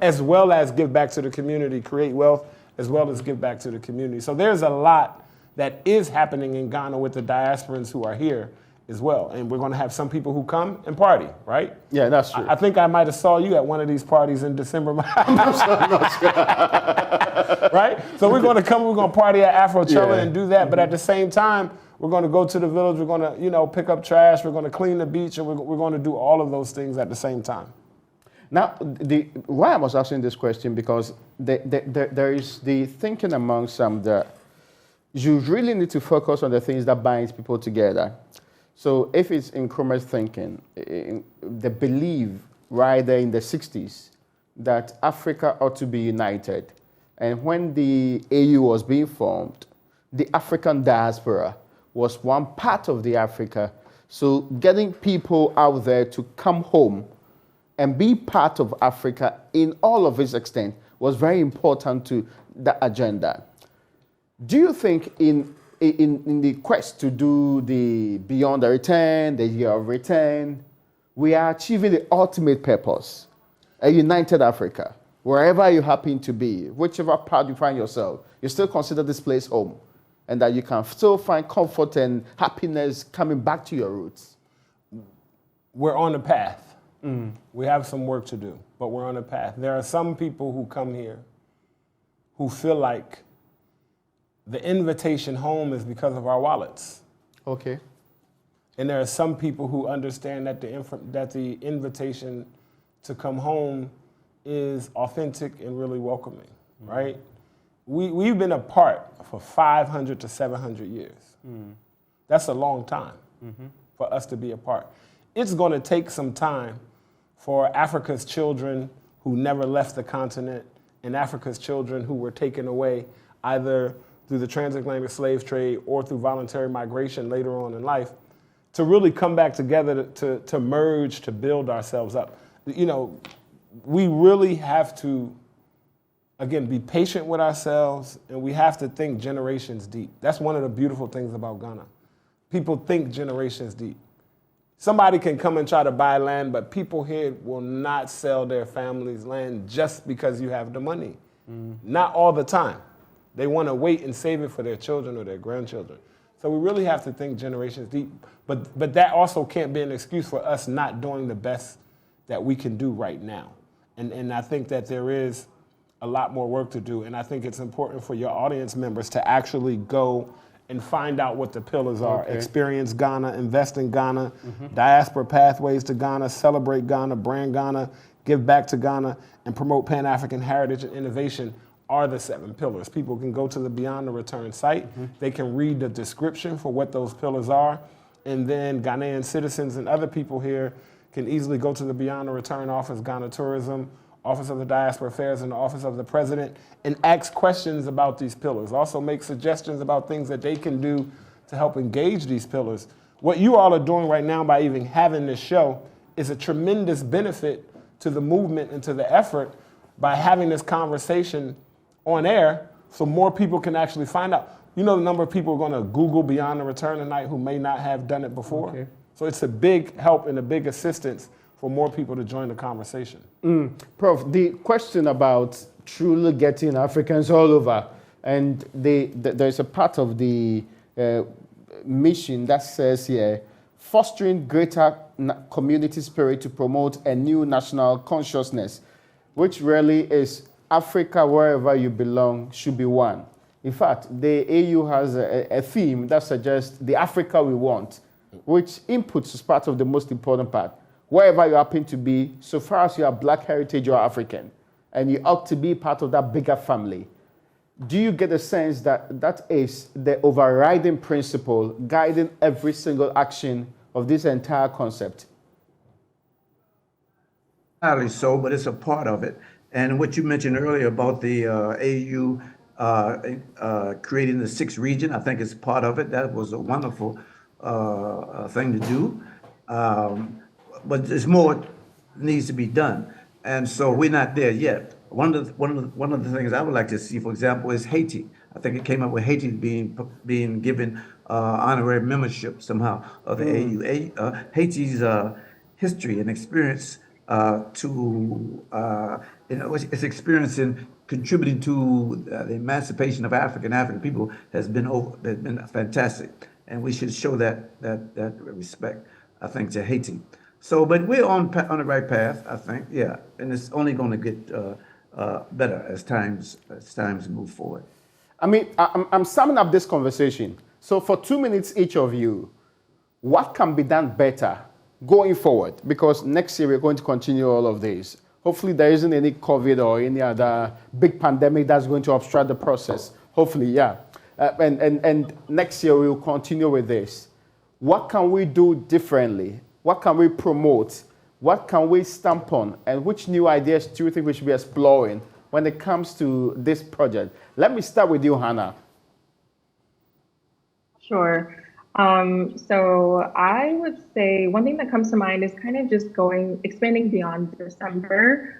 as well as give back to the community, create wealth, as well as give back to the community. So there's a lot that is happening in Ghana with the diasporans who are here as well. And we're going to have some people who come and party, right? Yeah, that's true. I think I might have saw you at one of these parties in December. Right? So we're going to come, we're going to party at Afrochella and do that. But at the same time, we're going to go to the village, we're going to, pick up trash, we're going to clean the beach, and we're going to do all of those things at the same time. Now, why I was asking this question, because there is the thinking among some that you really need to focus on the things that binds people together. So if it's Nkrumah's thinking, the belief right there in the 60s that Africa ought to be united, and when the AU was being formed, the African diaspora was one part of the Africa. So getting people out there to come home and be part of Africa in all of its extent was very important to the agenda. Do you think in the quest to do the Beyond the Return, the Year of Return, we are achieving the ultimate purpose, a united Africa, wherever you happen to be, whichever part you find yourself, you still consider this place home? and that you can still find comfort and happiness coming back to your roots? We're on a path. We have some work to do, but we're on a path. There are some people who come here who feel like the invitation home is because of our wallets. Okay. And there are some people who understand that the invitation to come home is authentic and really welcoming, right? We've been apart for 500 to 700 years. That's a long time for us to be apart. It's going to take some time for Africa's children who never left the continent and Africa's children who were taken away either through the transatlantic slave trade or through voluntary migration later on in life to really come back together to merge, to build ourselves up. You know, we really have to, again, be patient with ourselves, and we have to think generations deep. That's one of the beautiful things about Ghana. People think generations deep. Somebody can come and try to buy land, but people here will not sell their family's land just because you have the money. Not all the time. They want to wait and save it for their children or their grandchildren. So we really have to think generations deep. But that also can't be an excuse for us not doing the best that we can do right now. And I think that there is a lot more work to do. And I think it's important for your audience members to actually go and find out what the pillars are. Okay. Experience Ghana, invest in Ghana, diaspora pathways to Ghana, celebrate Ghana, brand Ghana, give back to Ghana, and promote Pan-African heritage and innovation are the 7 pillars. People can go to the Beyond the Return site. They can read the description for what those pillars are. And then Ghanaian citizens and other people here can easily go to the Beyond the Return office, Ghana Tourism, Office of the Diaspora Affairs, and the Office of the President, and ask questions about these pillars. Also make suggestions about things that they can do to help engage these pillars. What you all are doing right now by even having this show is a tremendous benefit to the movement and to the effort by having this conversation on air so more people can actually find out. You know the number of people who are going to Google Beyond the Return tonight who may not have done it before? Okay. So it's a big help and a big assistance for more people to join the conversation. Prof, the question about truly getting Africans all over, and there's a part of the mission that says here, fostering greater community spirit to promote a new national consciousness, which really is Africa, wherever you belong, should be one. In fact, the AU has a theme that suggests the Africa we want, which inputs is part of the most important part. Wherever you happen to be, so far as you are Black heritage or African, and you ought to be part of that bigger family, do you get a sense that that is the overriding principle guiding every single action of this entire concept? Entirely so, but it's a part of it. And what you mentioned earlier about the AU creating the 6th region, I think it's part of it. That was a wonderful thing to do. But there's more needs to be done. And so we're not there yet. One of the things I would like to see, for example, is Haiti. I think it came up with Haiti being given honorary membership somehow of the AU. Haiti's history and experience its experience in contributing to the emancipation of African people has been fantastic, and we should show that respect, I think, to Haiti. So, but we're on the right path, I think, yeah, and it's only going to get better as times move forward. I mean, I'm summing up this conversation. So for 2 minutes each of you, what can be done better going forward? Because next year we're going to continue all of this. Hopefully there isn't any COVID or any other big pandemic that's going to obstruct the process. Hopefully, yeah. And next year we'll continue with this. What can we do differently? What can we promote? What can we stamp on? And which new ideas do you think we should be exploring when it comes to this project? Let me start with you, Hannah. Sure. So I would say one thing that comes to mind is kind of just expanding beyond December.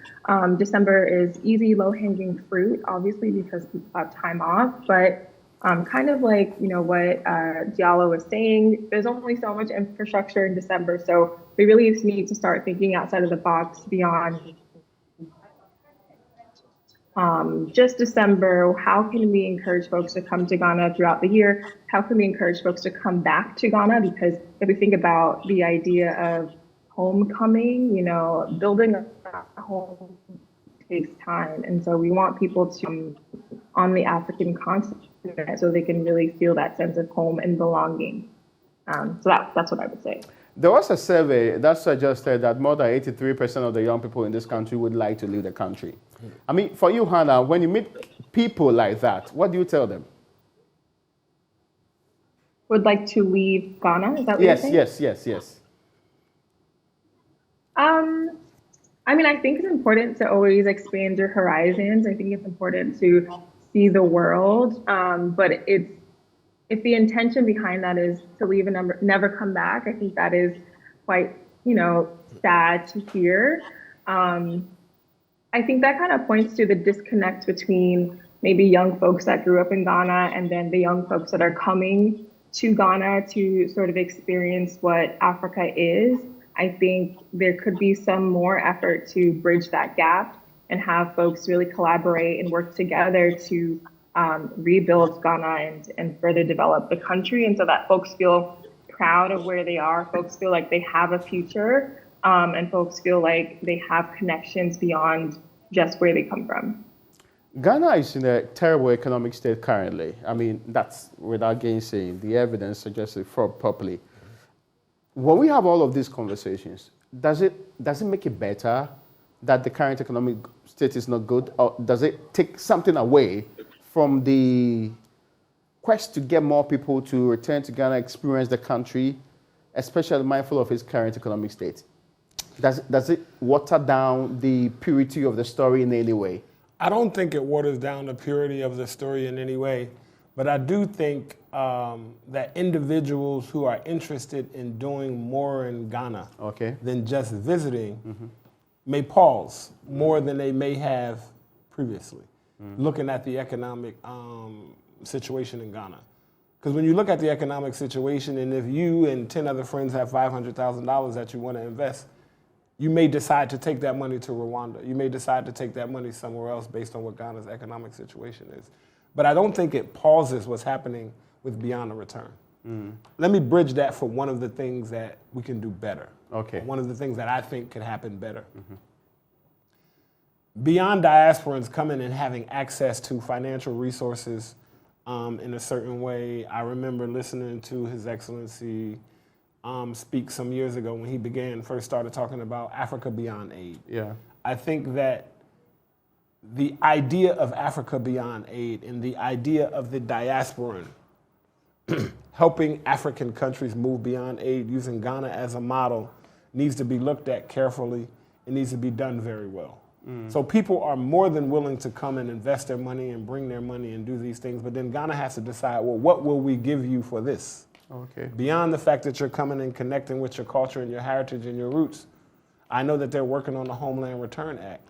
December is easy, low-hanging fruit, obviously, because people have time off, but kind of like, what Diallo was saying, there's only so much infrastructure in December. So we really just need to start thinking outside of the box beyond just December, how can we encourage folks to come to Ghana throughout the year? How can we encourage folks to come back to Ghana? Because if we think about the idea of homecoming, building a home takes time. And so we want people to on the African continent so they can really feel that sense of home and belonging. So that's what I would say. There was a survey that suggested that more than 83% of the young people in this country would like to leave the country. I mean, for you, Hannah, when you meet people like that, what do you tell them? Would like to leave Ghana? Is that what you're saying? Yes. I mean, I think it's important to always expand your horizons. I think it's important to see the world, but if the intention behind that is to leave and never come back, I think that is quite, sad to hear. I think that kind of points to the disconnect between maybe young folks that grew up in Ghana and then the young folks that are coming to Ghana to sort of experience what Africa is. I think there could be some more effort to bridge that gap and have folks really collaborate and work together to rebuild Ghana and further develop the country, and so that folks feel proud of where they are, folks feel like they have a future, and folks feel like they have connections beyond just where they come from. Ghana is in a terrible economic state currently. I mean, that's without gainsaying. The evidence suggests it properly. When we have all of these conversations, does it make it better that the current economic state is not good, or does it take something away from the quest to get more people to return to Ghana, experience the country, especially mindful of its current economic state? Does it water down the purity of the story in any way? I don't think it waters down the purity of the story in any way, but I do think that individuals who are interested in doing more in Ghana than just visiting may pause more than they may have previously, looking at the economic situation in Ghana. Because when you look at the economic situation, and if you and 10 other friends have $500,000 that you want to invest, you may decide to take that money to Rwanda. You may decide to take that money somewhere else based on what Ghana's economic situation is. But I don't think it pauses what's happening with Beyond the Return. Let me bridge that for one of the things that we can do better. One of the things that I think could happen better. Beyond diasporans coming and having access to financial resources in a certain way. I remember listening to His Excellency speak some years ago when he first started talking about Africa Beyond Aid. I think that the idea of Africa Beyond Aid and the idea of the diasporan helping African countries move beyond aid using Ghana as a model needs to be looked at carefully. It needs to be done very well. So people are more than willing to come and invest their money and bring their money and do these things, but then Ghana has to decide, well, what will we give you for this? Beyond the fact that you're coming and connecting with your culture and your heritage and your roots, I know that they're working on the Homeland Return Act.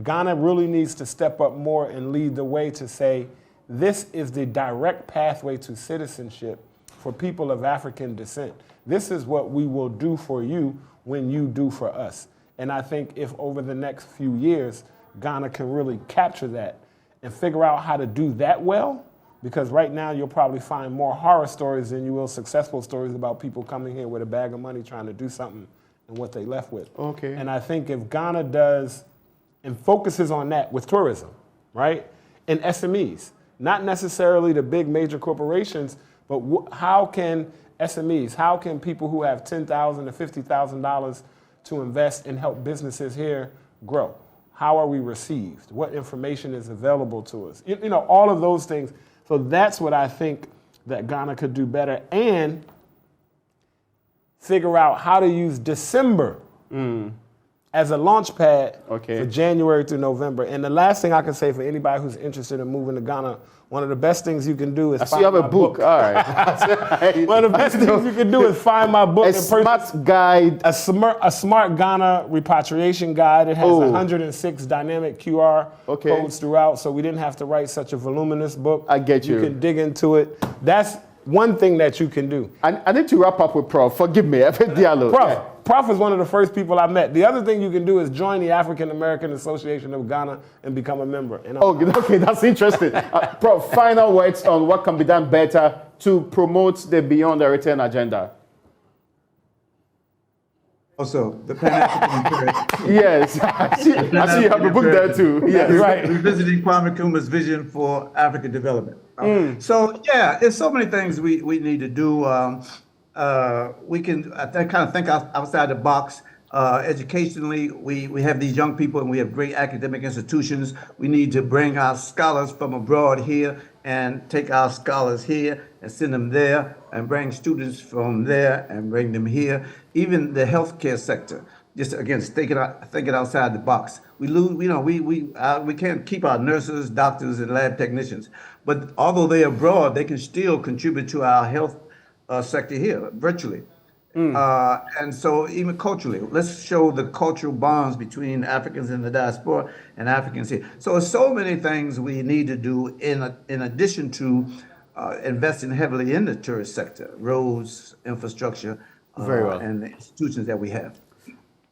Ghana really needs to step up more and lead the way to say, this is the direct pathway to citizenship for people of African descent. This is what we will do for you when you do for us. And I think if over the next few years, Ghana can really capture that and figure out how to do that well, because right now you'll probably find more horror stories than you will successful stories about people coming here with a bag of money trying to do something and what they left with. And I think if Ghana does and focuses on that with tourism, right, and SMEs, not necessarily the big major corporations, but how can SMEs, how can people who have $10,000 to $50,000 to invest and help businesses here grow? How are we received? What information is available to us? You know, all of those things. So that's what I think that Ghana could do better, and figure out how to use December as a launch pad for January through November. And the last thing I can say for anybody who's interested in moving to Ghana, one of the best things you can do is find my book. All right. One of the best things you can do is find my book. A smart guide. A smart Ghana repatriation guide. It has 106 dynamic QR codes throughout, so we didn't have to write such a voluminous book. I get you. You can dig into it. That's one thing that you can do. I need to wrap up with Prof. Forgive me. Prof, Prof is one of the first people I met. The other thing you can do is join the African American Association of Ghana and become a member. And Okay, that's interesting. Prof, final words on what can be done better to promote the Beyond the Return agenda. Also, the Pan-African Imperative. Yes, I see you have a book there too. Yes, right. Revisiting Kwame Nkrumah's vision for African development. So yeah, there's so many things we need to do. We can kind of think outside the box. Educationally, we have these young people and we have great academic institutions. We need to bring our scholars from abroad here and take our scholars here and send them there and bring students from there and bring them here. Even the healthcare sector, just again, thinking outside the box. We lose, we can't keep our nurses, doctors, and lab technicians. But although they're abroad, they can still contribute to our health sector here virtually. And so even culturally, let's show the cultural bonds between Africans in the diaspora and Africans here. So there's so many things we need to do in addition to investing heavily in the tourist sector, roads, infrastructure, Very well. and the institutions that we have.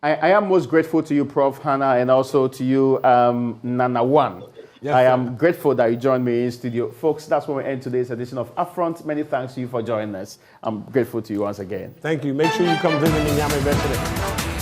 I am most grateful to you, Prof. Hannah, and also to you, Nana One. Yes, I sir. am grateful that you joined me in studio. Folks, that's when we end today's edition of UpFront. Many thanks to you for joining us. I'm grateful to you once again. Thank you. Make sure you come visit me, Nyame Bechele.